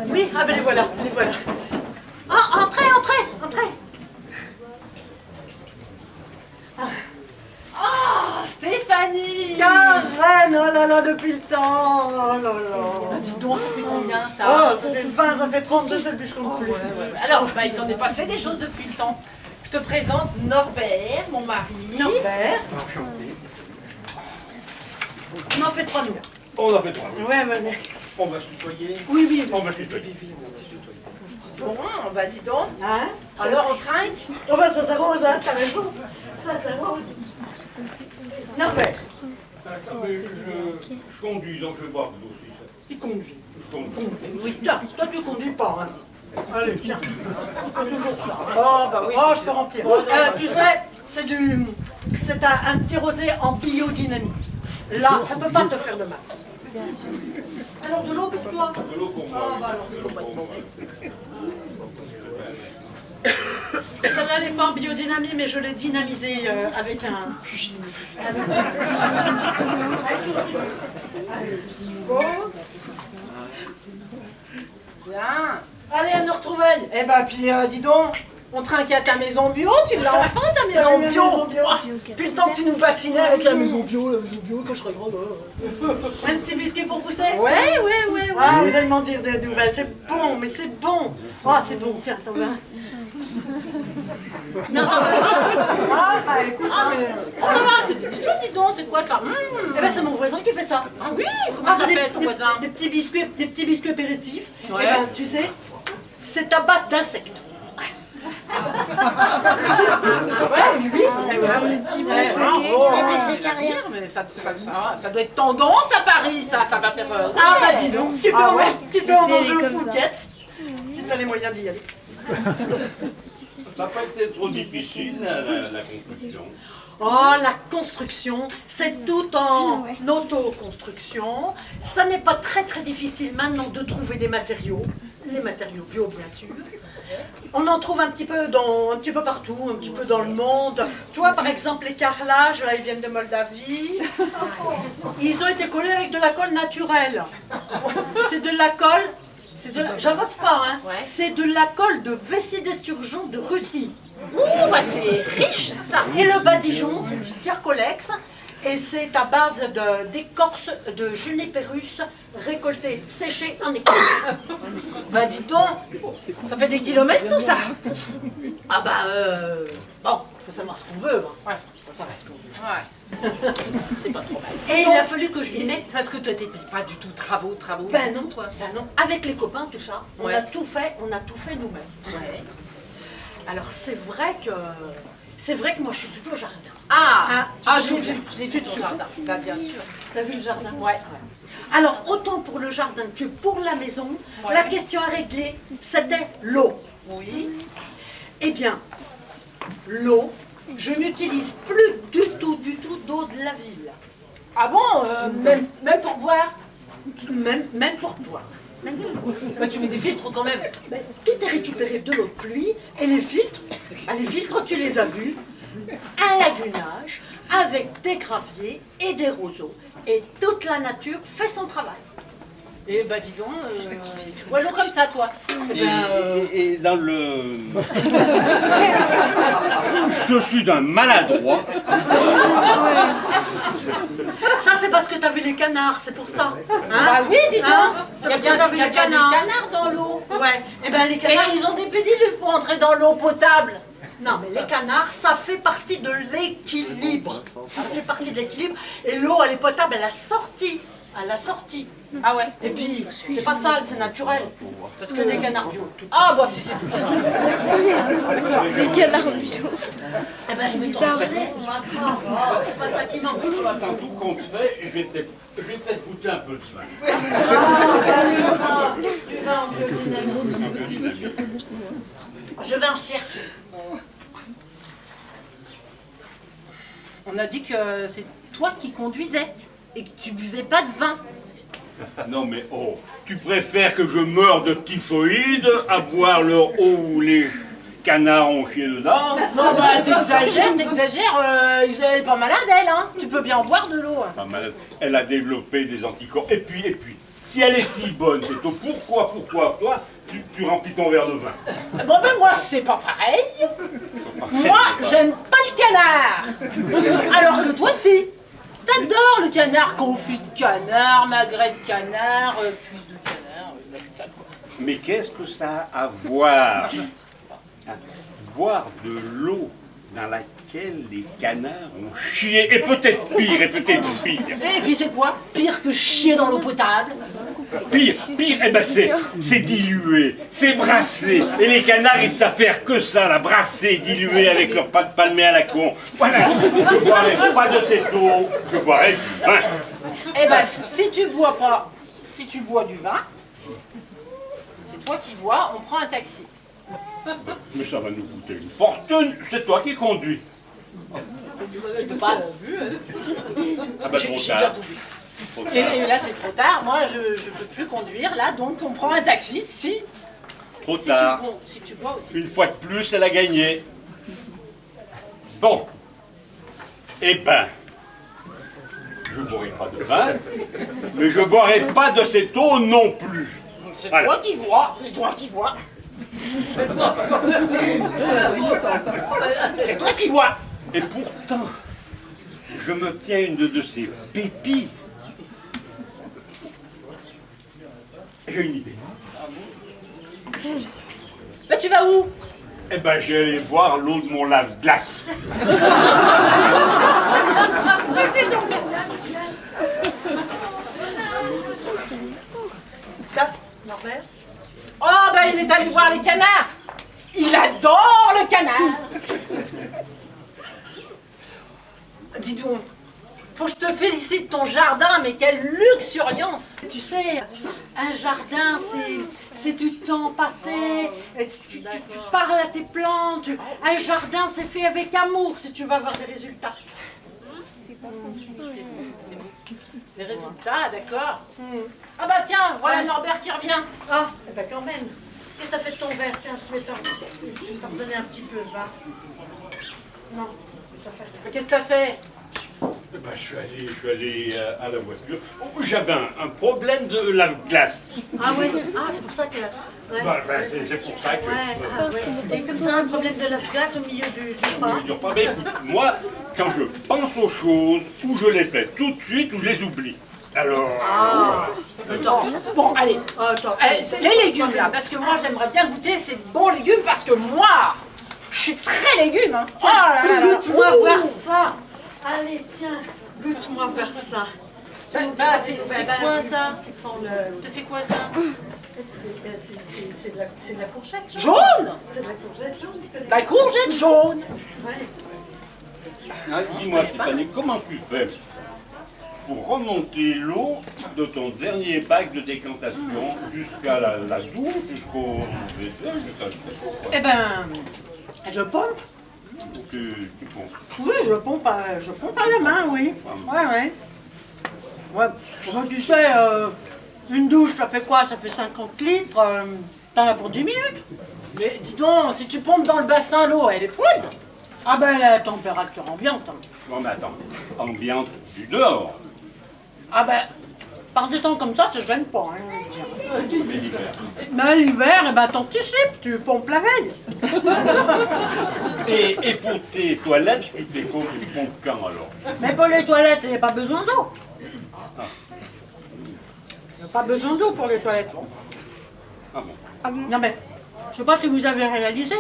Oui, ah ben les voilà, les voilà. Ah, entrez, entrez, entrez. Oh, Stéphanie! Karen, oh là là, depuis le temps, oh là là. Bah, dis donc, ça fait combien ça? Oh, ça fait 20, ça fait 30, je sais plus, je compte plus. Alors, bah, il s'en est passé des choses depuis le temps. Je te présente Norbert, mon mari. Norbert. Enchanté. On en fait 3 nous. On en fait trois. Ouais, ouais. On va se tutoyer. Oui, oui. On va se tutoyer. Bon, bah dis donc. Hein? Alors, on trinque? Oh bah ça s'arrose, hein, t'as raison. Ça s'arrose. Norbert. Mais je conduis, donc je vais boire de l'eau aussi. Il conduit. Je conduis. Oui, tiens, toi tu conduis pas, hein. Allez, tiens. Ah, toujours ça. Hein. Oh, bah oui. Oh, je peux remplir. Tu sais, c'est un petit rosé en biodynamie. Là, ça peut pas te faire de mal. Alors, de l'eau pour toi? De l'eau pour moi. Ah, bah alors, c'est complètement. Celle-là, elle n'est pas en biodynamie, mais je l'ai dynamisée avec un... Bien. Allez, à nos retrouvailles. Eh bah, puis dis donc, on trinque à ta maison bio, tu l'as enfin ta maison Ma bio. maison bio. Ah, depuis le temps que tu nous bassinais avec la maison bio, quand je serai grande. Un petit biscuit pour pousser? Ouais. Ah, vous allez m'en dire des nouvelles. C'est bon, mais c'est bon. Oh, c'est bon. Tiens, t'en veux un? Non, t'en veux un? Ah, bah écoute. Ah, mais. Oh là là, c'est délicieux, dis donc, c'est quoi ça? Eh ben, c'est mon voisin qui fait ça. Ah oui, comment ça c'est s'appelle ton voisin? des petits biscuits apéritifs. Ouais. Eh ben, tu sais, c'est à base d'insectes. Ouais, oui. Mais ça doit être tendance à Paris, ça va faire. Ah, bah dis donc, tu peux Ah en ouais. manger, tu peux en manger Fais-les au comme ça. Fouquet's, si tu as les moyens d'y aller. Ça n'a pas été trop difficile, la construction. Oh, la construction, c'est tout en auto-construction. Ça n'est pas très très difficile maintenant de trouver des matériaux, les matériaux bio bien sûr. On en trouve un petit peu partout, un petit peu dans le monde. Tu vois, par exemple, les carrelages, là, ils viennent de Moldavie. Ils ont été collés avec de la colle naturelle. C'est de la colle, j'invente pas, hein. Ouais. C'est de la colle de vessie d'esturgeon de Russie. Ouh, bah c'est riche ça. Et le badigeon, c'est du zircolex. Et c'est à base d'écorce de juniperus récoltée, séchée en écorce. Bah dis donc, ça fait des kilomètres tout ça. Ah bah, bon, faut savoir ce qu'on veut. Hein. Ouais, Faut savoir ce qu'on veut. ouais. C'est pas trop mal. Et il a fallu que je m'y mette. Parce que toi t'étais pas du tout travaux. Ben non, quoi. ben non. Avec les copains, tout ça, on Ouais. a tout fait nous-mêmes. Ouais. Alors c'est vrai que moi je suis plutôt jardin. Ah, tu je te l'ai vu, souviens. ton jardin. Bah bien sûr. T'as vu le jardin? Ouais. Alors autant pour le jardin que pour la maison, Ouais. la question à régler, c'était l'eau. Oui. Eh bien, l'eau, je n'utilise plus du tout d'eau de la ville. Ah bon, même pour boire. Même pour boire. Même pour boire. Bah tu mets des filtres quand même. Ben, tout est récupéré de l'eau de pluie et les filtres, tu les as vus, un lagunage avec des graviers et des roseaux. Et toute la nature fait son travail. Et bah dis donc, tu bois l'eau comme ça toi. Et dans le... je suis d'un maladroit. Ça c'est parce que tu as vu les canards, c'est pour ça. Hein? Bah oui, dis donc. Hein? C'est parce que tu as vu il y a les bien canards. des canards dans l'eau. Ouais, et ben les Et canards... ils ont des pédiluves pour entrer dans l'eau potable. Non, mais les canards, ça fait partie de l'équilibre. Ça fait partie de l'équilibre. Et l'eau, elle est potable, elle a sorti. Elle a sorti. Ah ouais. Et puis, c'est pas sale, c'est naturel. Parce que des canards bio. tout. Ah bah si c'est Des canards bio. Eh ben, je vais t'en donner, c'est pas grave. Oh, c'est pas ça qui manque. Attends, tout compte fait, je vais peut-être goûter un peu de vin. Du vin en biodynamie. Je vais en chercher. On a dit que c'est toi qui conduisais et que tu buvais pas de vin. Non mais oh, tu préfères que je meure de typhoïde à boire leur eau canards ont chié dedans. Non bah t'exagères, elle est pas malade elle, hein. Tu peux bien boire de l'eau. Pas malade. Elle a développé des anticorps. Et puis, si elle est si bonne, cette eau, pourquoi, toi, tu remplis ton verre de vin? Bon ben moi c'est pas pareil. Moi j'aime pas le canard. Alors que toi si. T'adores le canard, confit de canard, magret de canard, cuisse de canard, la totale quoi. Mais qu'est-ce que ça a à voir? Hein, boire de l'eau dans laquelle les canards ont chié, et peut-être pire. Et puis c'est quoi? Pire que chier dans l'eau potable? Pire, eh ben c'est dilué, c'est brassé. Et les canards, ils savent faire que ça, la brasser, diluer avec leur pâte palmée à la con. Voilà, je boirai pas de cette eau, je boirai du vin. Eh ben si tu bois du vin, c'est toi qui vois, on prend un taxi. Mais ça va nous coûter une fortune, c'est toi qui conduis. Je peux pas. Ah bah J'ai trop déjà tard. tout vu. Trop tard. Et là c'est trop tard, moi je peux plus conduire là, donc on prend un taxi si tard. Si tu bois aussi. Une fois de plus, elle a gagné. Bon. Eh ben, je boirai pas de vin, mais je boirai pas de cette eau non plus. C'est Voilà. toi qui vois, c'est toi qui vois. C'est toi qui vois. Et pourtant, je me tiens une de ces pépites. J'ai une idée. Bah tu vas où? Eh ben, j'ai allé boire l'eau de mon lave-glace. Là, Norbert. Oh bah il est allé voir les canards. Il adore le canard. Dis donc, faut que je te félicite ton jardin, mais quelle luxuriance. Tu sais, un jardin, c'est du temps passé. Et tu parles à tes plantes. Un jardin, c'est fait avec amour si tu veux avoir des résultats. Les résultats, d'accord. Ah bah tiens, voilà Norbert qui revient. Ah, eh ben quand même. Qu'est-ce que t'as fait de ton verre? Tiens, je vais t'en redonner un petit peu, va. Non, ça fait. Qu'est-ce que t'as fait? Eh ben, je suis allé à la voiture. Oh, j'avais un problème de lave-glace. Ah oui, ah c'est pour ça que... Ouais, C'est pour ça que... ouais, ah, ouais. Et comme ça, un problème de lave-glace au milieu du repas. Je dure pas. Mais écoute, moi, quand je pense aux choses, ou je les fais tout de suite, ou je les oublie. Alors... Ah, attends. Bon, allez. Attends. Allez, c'est les légumes là, parce que moi j'aimerais bien goûter ces bons légumes, parce que moi, je suis très légume. Hein. Oh là là là. Goûte-moi voir ça. Allez, tiens, goûte-moi voir ça. C'est quoi ça? Tu prends le... C'est quoi ça? C'est de la courgette jaune. Jaune? C'est de la courgette jaune, tu connais? La courgette jaune. Ouais. Hein, dis-moi, Stéphanie, comment tu fais pour remonter l'eau de ton dernier bac de décantation jusqu'à la douche, jusqu'au WC, Eh ben, je pompe. tu pompes. Oui, je pompe à la main, oui. Ouais. Ouais, moi, tu sais, une douche, ça fait quoi? Ça fait 50 litres. T'en as pour 10 minutes. Mais dis donc, si tu pompes dans le bassin, l'eau, elle est froide. Ah ben, la température ambiante. Hein. Bon, mais attends, ambiante du dehors, Ah ben, par des temps comme ça gêne pas. Hein, je veux dire. mais l'hiver. Mais l'hiver, eh ben, t'anticipes, tu pompes la veille. Et pour tes toilettes, tu fais quoi? Tu pompes quand alors? Mais pour les toilettes, il n'y a pas besoin d'eau. Il n'y a pas besoin d'eau pour les toilettes. Ah bon? Non mais, je sais pas si vous avez réalisé,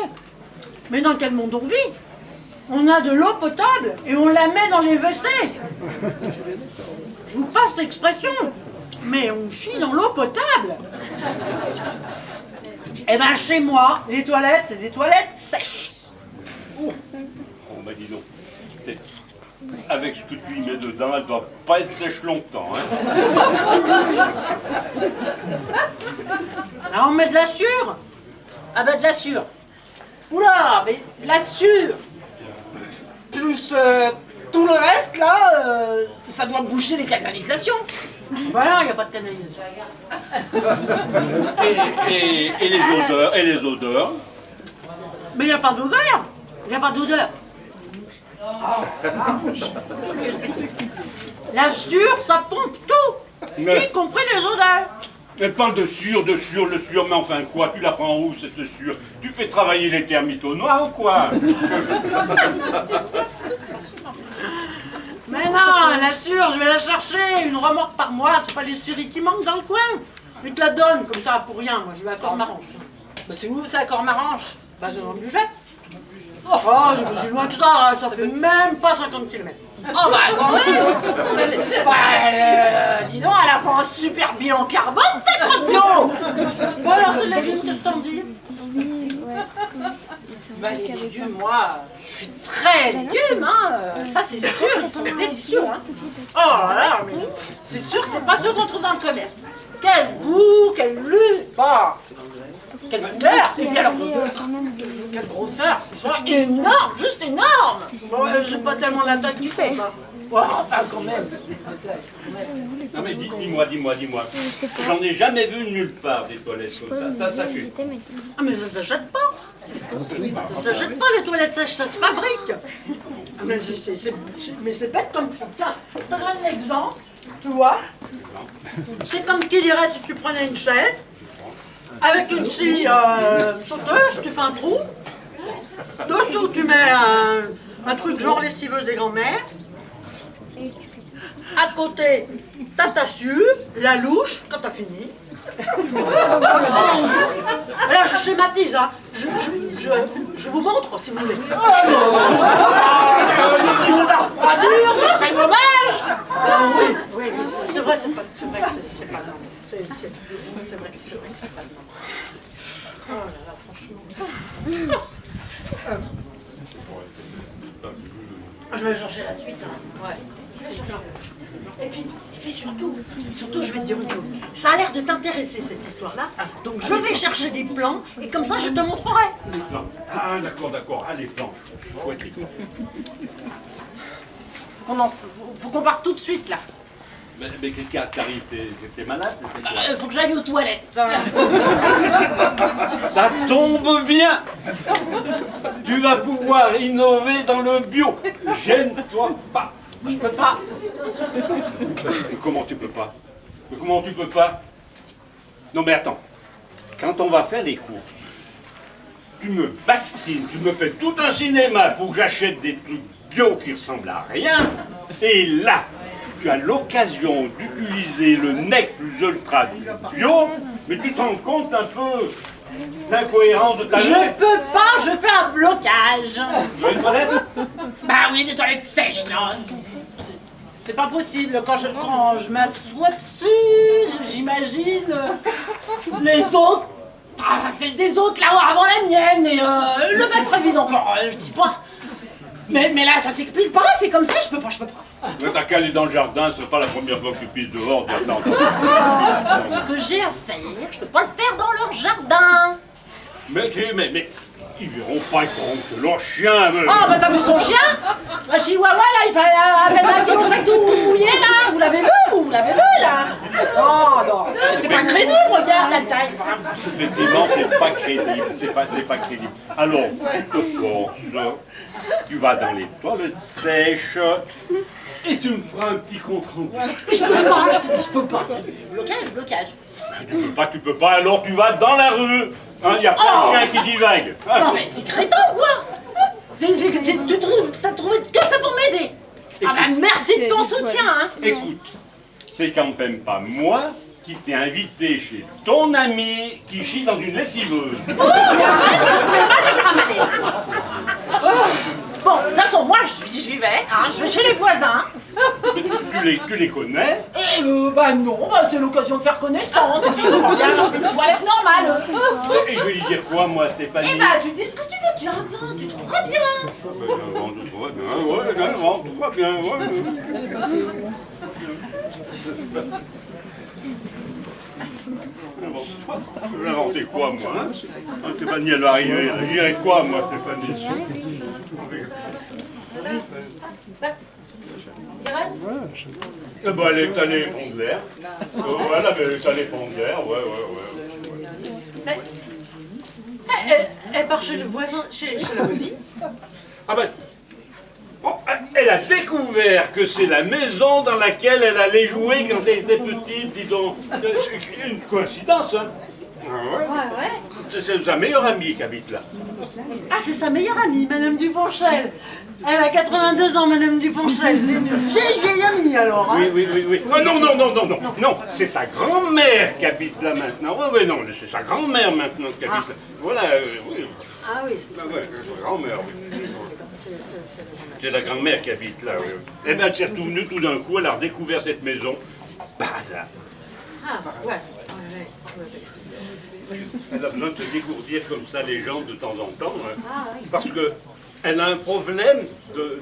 mais dans quel monde on vit? On a de l'eau potable et on la met dans les WC. Je vous passe cette expression, mais on chie dans l'eau potable. Eh ben chez moi, les toilettes, c'est des toilettes sèches. Oh, bah dis donc, avec ce que tu y mets dedans, elle doit pas être sèche longtemps, hein? Là, on met de la sûre. Ah bah de la sûre. Oula, mais de la sûre. Plus tout le reste là, ça doit boucher les canalisations. Voilà, il n'y a pas de canalisation. Et les odeurs, Mais il n'y a pas d'odeur. Il n'y a pas d'odeur. La sûre, ça pompe tout, Mais- y compris les odeurs. Elle parle de sûre, le sûre, mais enfin quoi? Tu la prends où cette sûre? Tu fais travailler les termites au noir ou quoi? Mais non, la sûre, je vais la chercher. Une remorque par mois, c'est pas les suris qui manquent dans le coin. Ils te la donnent comme ça pour rien. Moi, je vais à Cormaranche. Bah, c'est où ça, Cormaranche? Bah, c'est dans le budget. Oh, c'est loin que ça, hein, ça fait même pas 50 km. Oh bah quand même. Dis donc, elle a pas un super bilan carbone, ta crotte bio. Bon, alors, c'est le légume, qu'est-ce que t'en dis? Bah les légumes, moi, je suis très légumes, hein. Ça c'est sûr, ils sont délicieux, hein. Oh là là, mais c'est sûr que c'est pas ceux qu'on trouve dans le commerce. Quel goût, quel bah, quelle couleur, et puis alors, quelle grosseur, ils sont énormes, juste énormes. Ouais, j'ai pas tellement la taille qu'il faut, hein. Ouais, enfin quand même. Non mais dis-moi. J'en ai jamais vu nulle part des toilettes comme ça. Ça s'achète. Ah, mais ça s'achète pas. Ça s'achète pas, les toilettes sèches, ça se fabrique. Ah, mais c'est bête comme putain. Je te donne un exemple, tu vois. C'est comme qui dirait si tu prenais une chaise, avec une scie sauteuse, tu fais un trou. Dessous, tu mets un truc genre lessiveuse des grands-mères. À côté, t'as ta scie, la louche, quand t'as fini. Là, je schématise, hein. Je vous montre, si vous voulez. On va refroidir, ce serait dommage. Oui, mais c'est vrai, c'est vrai que c'est pas normal. C'est vrai que c'est pas normal. Oh là là, franchement. Je vais chercher la suite, hein. Ouais. Et puis surtout, je vais te dire une chose. Ça a l'air de t'intéresser, cette histoire-là. Donc je vais chercher des plans et comme ça, je te montrerai. Non. Ah d'accord. Ah les planches. Chouette les planches. Faut qu'on parte tout de suite là. Mais qu'est-ce qu'il y a? T'arrives, t'es malade? Faut que j'aille aux toilettes. Ça tombe bien. Tu vas pouvoir innover dans le bio. Gêne-toi pas. Je peux pas. Mais comment tu peux pas? Mais comment tu peux pas? Non mais attends. Quand on va faire les courses, tu me bassines, tu me fais tout un cinéma pour que j'achète des trucs bio qui ressemblent à rien. Et là, tu as l'occasion d'utiliser le nec plus ultra bio, mais tu te rends compte un peu l'incohérence de ta vie. Je peux pas, je fais un blocage. Tu veux une toilette? Bah oui, des toilettes sèches là. C'est pas possible, quand je m'assois dessus, j'imagine les autres. Ah, celle des autres là avant la mienne, et le bac serait vide encore, je dis pas. Mais là, ça s'explique pas, c'est comme ça, je peux pas. Mais t'as qu'à aller dans le jardin, c'est pas la première fois que tu pisses dehors, dis attends. Ce que j'ai à faire, je peux pas le faire dans leur jardin. Mais ils verront pas que leur chien. Ah bah t'as vu son chien? Un chihuahua là, il fait à peine 1,5 kg tout mouillé là, vous l'avez vu là? Non, c'est pas crédible, regarde la taille. Effectivement, c'est pas crédible, c'est pas crédible. Alors, tu te forces, tu vas dans les toilettes sèches et tu me feras un petit compte rendu. Je peux pas, je te dis, je peux pas. Blocage. Tu peux pas, alors tu vas dans la rue. Hein, y a plein de chiens qui divaguent. Non mais t'es crétin ou quoi? T'as trouvé que ça pour m'aider. Ah bah merci de ton soutien, hein. Écoute, c'est quand même pas moi qui t'ai invité chez ton ami qui chie dans une lessiveuse. Oh, mais arrête, je trouvais mal de faire un malaise. Bon, de toute façon, moi, j'y vais, hein, je vais chez les voisins. Mais tu les connais? Et bah non, bah, c'est l'occasion de faire connaissance, et puis on va bien dans une toilette normale. Et je vais lui dire quoi, moi, Stéphanie? Et bah, tu dis ce que tu veux, tu diras bien, tu trouveras bien. Tout va bien, Je vais inventer quoi, moi, hein? Stéphanie, elle va arriver, là. Je dirais quoi, moi, Stéphanie? Eh ben, elle est allée prendre l'air. Voilà, mais elle est allée prendre l'air, ouais. Eh ben, part chez le voisin, chez la voisine. Ah ben, oh, elle a découvert que c'est la maison dans laquelle elle allait jouer quand elle était petite, dis donc. C'est une coïncidence, hein. Ah ouais. Ouais. C'est sa meilleure amie qui habite là. Ah, c'est sa meilleure amie, Madame Duponchel. Elle a 82 ans, Madame Duponchel. C'est une vieille amie, alors. Hein. Oui. Oh, non, c'est sa grand-mère qui habite là maintenant. Oui, non, c'est sa grand-mère maintenant qui habite là. Voilà, oui. Ah oui, c'est ça. Ouais, sa grand-mère, oui. C'est la grand-mère. C'est la grand-mère qui habite là, oui. Eh bien, elle s'est revenue tout d'un coup, elle a redécouvert cette maison. Par hasard. Ah, ouais. Elle a besoin de se dégourdir comme ça les jambes de temps en temps, hein, Ah, oui. parce que elle a un problème de...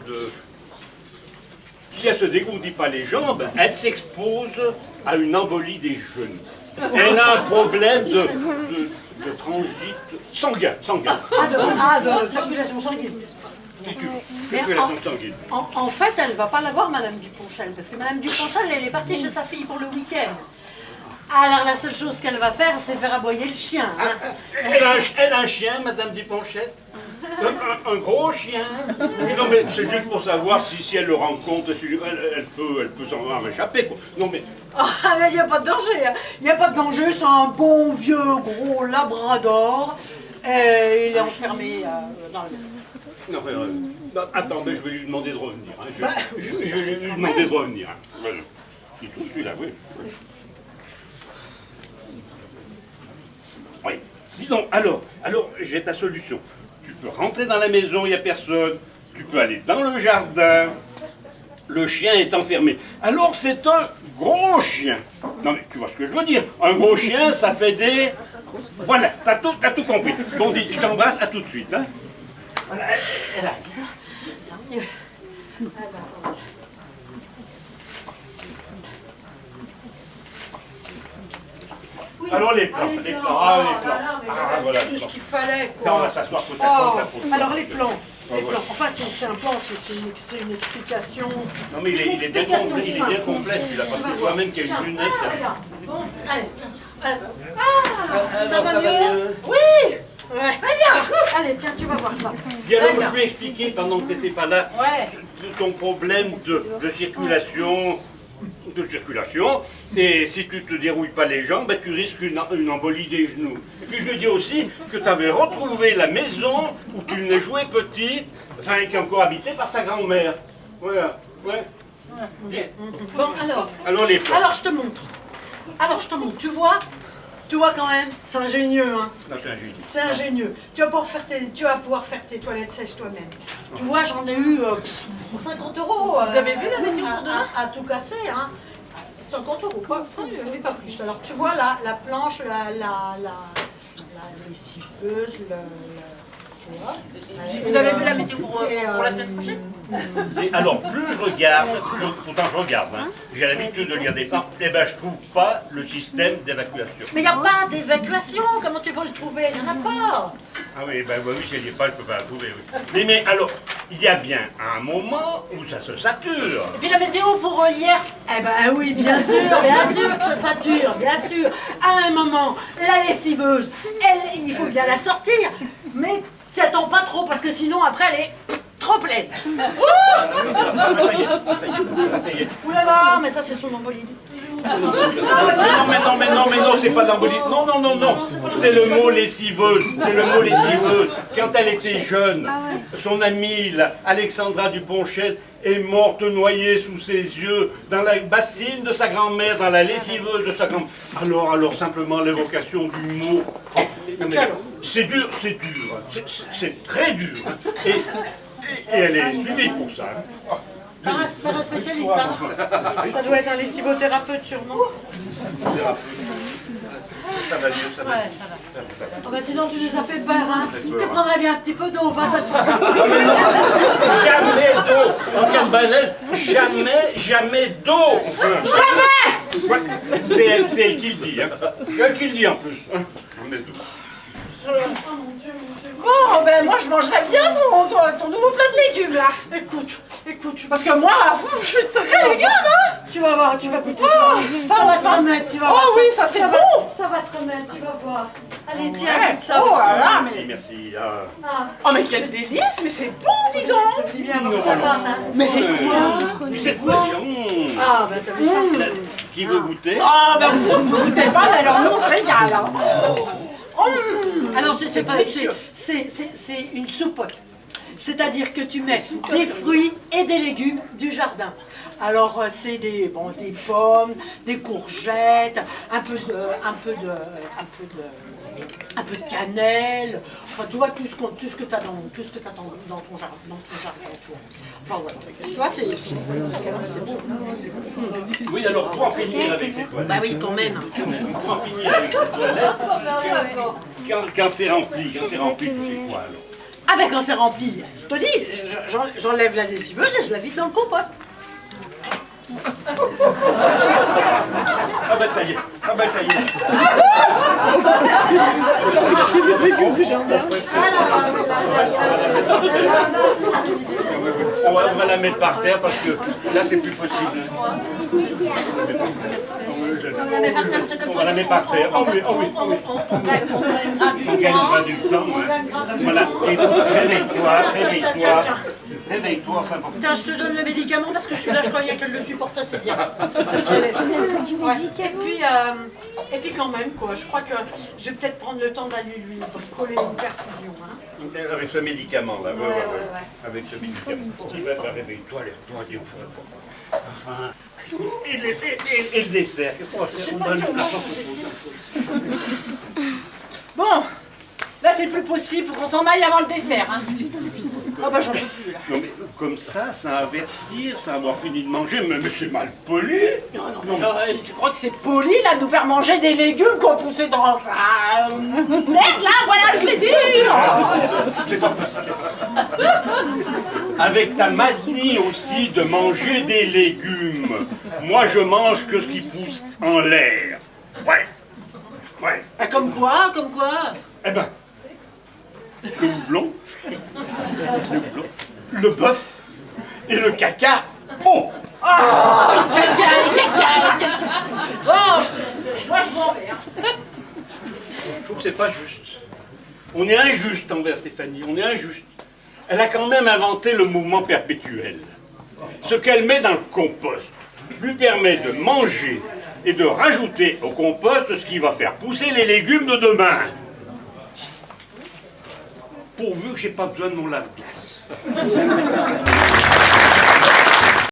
Si elle ne se dégourdit pas les jambes, elle s'expose à une embolie des genoux. Elle a un problème de transit sanguin. De circulation sanguine. Circulation sanguine. En fait, elle va pas la voir, Madame Duponchel, parce que Madame Duponchel, elle est partie chez sa fille pour le week-end. Alors la seule chose qu'elle va faire, c'est faire aboyer le chien. Hein. Elle a un chien, Madame Duponchel. Un gros chien. Non mais c'est juste pour savoir si elle le rencontre, si elle peut s'en réchapper, quoi. Non mais... Ah, mais il n'y a pas de danger. Il n'y a pas de danger, c'est un bon vieux gros labrador. Il est enfermé dans la maison. Non, attends, mais je vais lui demander de revenir. Hein. Je vais lui demander de revenir. Hein. Voilà. Il est tout celui-là, oui. Oui. Dis donc, alors, j'ai ta solution. Tu peux rentrer dans la maison, il n'y a personne. Tu peux aller dans le jardin. Le chien est enfermé. Alors, c'est un gros chien. Non, mais tu vois ce que je veux dire. Un gros chien, ça fait des... Voilà, t'as tout compris. Bon, dis, je t'embrasse, à tout de suite. Hein. Voilà, elle arrive. Alors les plans. Voilà. Tout ce qu'il fallait, Ça, on quoi. va s'asseoir côte à côte. Alors les plans. Ouais. Enfin, c'est un plan, c'est une explication. Non mais il est bien complet celui-là, parce que je vois même qu'il y a une lunette. Regarde. Bon, allez. Ça va mieux? Oui. Ouais. Très bien. Allez, tiens, tu vas voir ça. Dis alors, je lui ai expliqué pendant que tu n'étais pas là, Ouais. ton problème de circulation, et si tu te dérouilles pas les jambes, ben, tu risques une embolie des genoux. Et puis je lui ai dit aussi que tu avais retrouvé la maison où tu venais jouer petite, enfin qui est encore habitée par sa grand-mère. Voilà, ouais. Bon, Alors les plans. alors je te montre. Tu vois quand même, c'est ingénieux, hein. Non, c'est un génie. C'est ingénieux. Tu vas pouvoir faire tes toilettes sèches toi-même. Tu vois, j'en ai eu pour 50 €. Vous avez vu la météo pour demain? À tout casser, hein. 50 €, mais pas plus. Alors tu vois la planche, la lessiveuse, tu vois. Vous avez vu la météo pour la semaine prochaine? Et alors, plus je regarde, pourtant je regarde, hein, j'ai l'habitude de lire des plans, et ben je trouve pas le système d'évacuation. Mais il n'y a pas d'évacuation, comment tu vas le trouver? Il n'y en a pas. Ah oui, ben oui, si elle n'y est pas, je peux pas la trouver, oui. Mais alors, il y a bien un moment où ça se sature. Et puis la météo pour hier? Eh ben oui, bien sûr que ça sature, bien sûr. À un moment, la lessiveuse, il faut bien la sortir, mais t'y attends pas trop parce que sinon après elle est trop pleine. Ça y est. Ouh là là, mais ça c'est son embolie. Non, c'est pas l'embolie. Non. C'est le mot lessiveuse. Quand elle était jeune, son amie, Alexandra Duponchel, est morte noyée sous ses yeux dans la bassine de sa grand-mère, dans la lessiveuse de sa grand-mère. Alors, simplement l'évocation du mot. C'est dur. C'est très dur. Et elle est suivie pour ça. Par un spécialiste, hein. Ça doit être un lessivothérapeute sûrement. Ça va mieux, ça va. Ouais, ça va. Oh bah dis donc, tu nous as fait peur, hein. Tu prendrais bien un petit peu d'eau, va, ça te fera. Jamais d'eau. En Casse-Balèze, jamais d'eau. Jamais. Ouais, c'est elle qui le dit. Hein. C'est elle qui le dit en plus. Hein. On est deux. Bon, ben moi je mangerais bien ton nouveau plat de légumes là. Écoute, Écoute, Parce que moi, je suis très légume, hein. tu vas voir, tu vas goûter ça. Ça va te remettre, tu vas voir. Oh oui, ça c'est bon. Ça va te remettre, tu vas voir. Allez, tiens, Ouais. goûte ça Oh aussi. là là, Merci, merci. Ah. Ah, Oh mais quel délice, mais c'est bon, dis donc. ça vous dit bien comment ça passe, hein. Mais c'est quoi? C'est quoi? Ah, ben t'as vu ça? Qui veut goûter? Oh ben vous ne goûtez pas, mais alors nous on se régale. Hein. Alors, c'est pas, c'est une soupotte. C'est-à-dire que tu mets des fruits et des légumes du jardin. Alors, c'est des pommes, des courgettes, un peu de cannelle. Enfin, tu vois tout ce que tu as dans ton jardin, toi. Enfin, voilà. Tu vois, c'est bon. Oui, alors pour en finir avec ces toilettes. Bah oui, quand même. Pour en finir avec ces toilettes. Quand c'est rempli, tu fais quoi alors? Ah ben quand c'est rempli, je te dis, j'enlève la lessiveuse et je la vide dans le compost. Ah bah ça y est, ah bah ça y est. On va la mettre par terre parce que là c'est plus possible. On la met par terre, c'est comme On ça. va la mettre par terre. Oh oui, oh oui, oh oui. On gagnera du temps. Voilà. Et réveille-toi. Réveille-toi, enfin bon. Tiens, je te donne le médicament parce que celui-là, je crois bien qu'elle le supporte assez bien. Ouais. Et puis quand même, quoi, je crois que je vais peut-être prendre le temps d'aller lui bricoler une perfusion. Hein. Avec ce médicament-là, ouais. Ouais. Avec ce médicament. Réveille-toi, lève-toi, Dieu. Enfin. Et le dessert, qu'est-ce qu'on va faire? Je sais pas si on va faire un dessert. Bon, là c'est plus possible, faut qu'on s'en aille avant le dessert. Hein. Oh bah j'en peux plus là. Non mais comme ça avertir, sans avoir fini de manger, mais c'est mal poli. Non, tu crois que c'est poli là de nous faire manger des légumes qu'on poussait dans ça merde là, voilà, je l'ai dit. C'est pas possible. Avec ta manie aussi de manger des légumes, moi je mange que ce qui pousse en l'air. Ouais. Ah, comme quoi? Eh ben, le houblon, le bœuf et le caca. Oh! Caca. Bon, moi je m'en vais. Hein. Je trouve que c'est pas juste. On est injuste envers Stéphanie, on est injuste. Elle a quand même inventé le mouvement perpétuel. Ce qu'elle met dans le compost lui permet de manger et de rajouter au compost ce qui va faire pousser les légumes de demain. Pourvu que j'ai pas besoin de mon lave-glace.